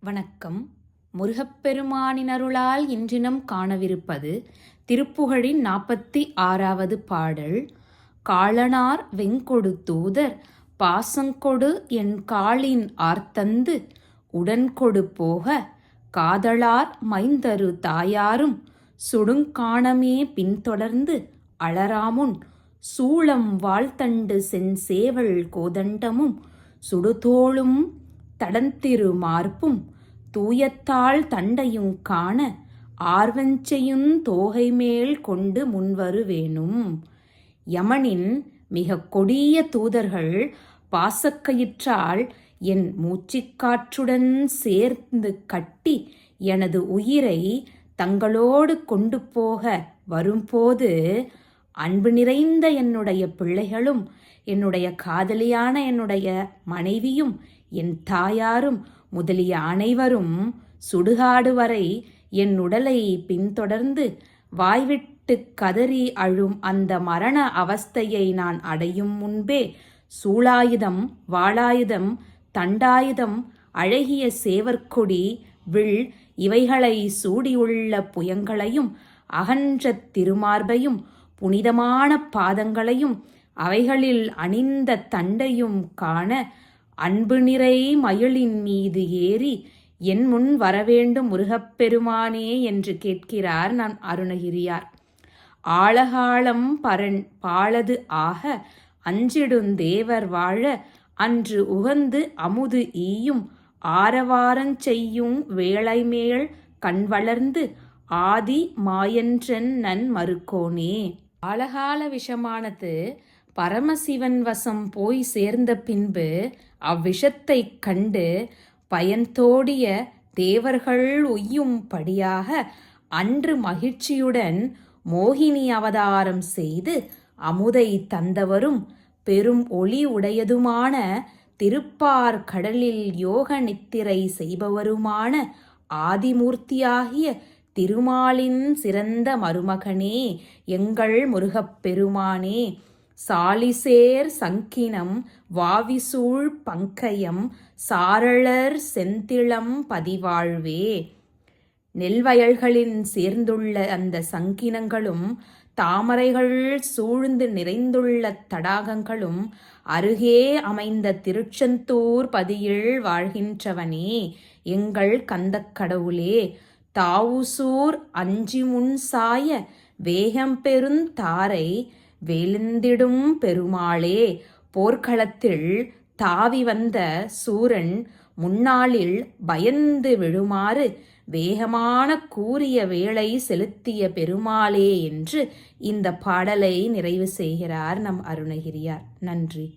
வணக்கம். முருகப்பெருமானின் அருளால் இன்றினம் காணவிருப்பது திருப்புகழின் 46வது பாடல். காளனார் வெங்கொடு தூதர் பாசங்கொடு என் காளின் ஆர்த்தந்து உடன்கொடு போக காதலார் மைந்தரு தாயாரும் சுடுங்காணமே பின்தொடர்ந்து அலராமுன் சூளம் வாழ்த்தண்டு செஞ்சேவல் கோதண்டமும் சுடுதோளும் தடந்திரு மார்பும் தூயத்தாள் தண்டையுங் காண ஆர்வஞ்செயுந் தோகைமேல் கொண்டு முன்வருவேனும். யமனின் மிக கொடிய தூதர்கள் பாசக்கயிற்றால் என் மூச்சுக்காற்றுடன் சேர்ந்து கட்டி எனது உயிரை தங்களோடு கொண்டு போக வரும்போது அன்பு நிறைந்த என்னுடைய பிள்ளைகளும் என்னுடைய காதலியான என்னுடைய மனைவியும் என் தாயாரும் முதலிய அனைவரும் சுடுகாடு வரை என் உடலை பின்தொடர்ந்து வாய்விட்டு கதறி அழும் அந்த மரண அவஸ்தையை நான் அடையும் முன்பே சூளாயுதம், வாளாயுதம், தண்டாயுதம், அழகிய சேவற்கொடி, வில் இவைகளை சூடியுள்ள புயங்களையும் அகன்ற திருமார்பையும் புனிதமான பாதங்களையும் அவைகளில் அணிந்த தண்டையும் காண அன்பு நிறை மயிலின் மீது ஏறி என் முன் வரவேண்டும் முருகப்பெருமானே என்று கேட்கிறார் நம் அருணகிரியார். ஆழகாலம் பரன் பாலது ஆக அஞ்சிடுந் தேவர் வாழ அன்று உகந்து அமுது ஈயும் ஆரவாரஞ் செய்யும் வேளைமேல் கண் வளர்ந்து ஆதி மாயன்றன் நன் மறுக்கோனே. ஆழகால விஷமானது பரமசிவன் வசம் போய் சேர்ந்த பின்பு அவ்விஷத்தைக் கண்டு பயந்தோடிய தேவர்கள் உய்யும்படியாக அன்று மகிழ்ச்சியுடன் மோகினி அவதாரம் செய்து அமுதை தந்தவரும் பெரும் ஒளி உடையதுமான திருப்பார் கடலில் யோக நித்திரை செய்பவருமான ஆதிமூர்த்தியாகிய திருமாலின் சிறந்த மருமகனே எங்கள் முருகப்பெருமானே. சாலிசேர் சங்கினம் வாவிசூழ் பங்கயம் சாரளர் செந்திளம் பதிவாழ்வே. நெல்வயல்களின் சேர்ந்துள்ள அந்த சங்கினங்களும் தாமரைகள் சூழ்ந்து நிறைந்துள்ள தடாகங்களும் அருகே அமைந்த திருச்செந்தூர் பதியில் வாழ்கின்றவனே எங்கள் கந்தக்கடவுளே. தாவுசூர் அஞ்சி முன் சாய வேகம்பெருந் தாரை வெளுந்திடும் பெருமாளே. போர்க்களத்தில் தாவி வந்த சூரன் முன்னாளில் பயந்து விழுமாறு வேகமான கூரிய வேளை செலுத்திய பெருமாளே என்று இந்த பாடலை நிறைவு செய்கிறார் நம் அருணகிரியார். நன்றி.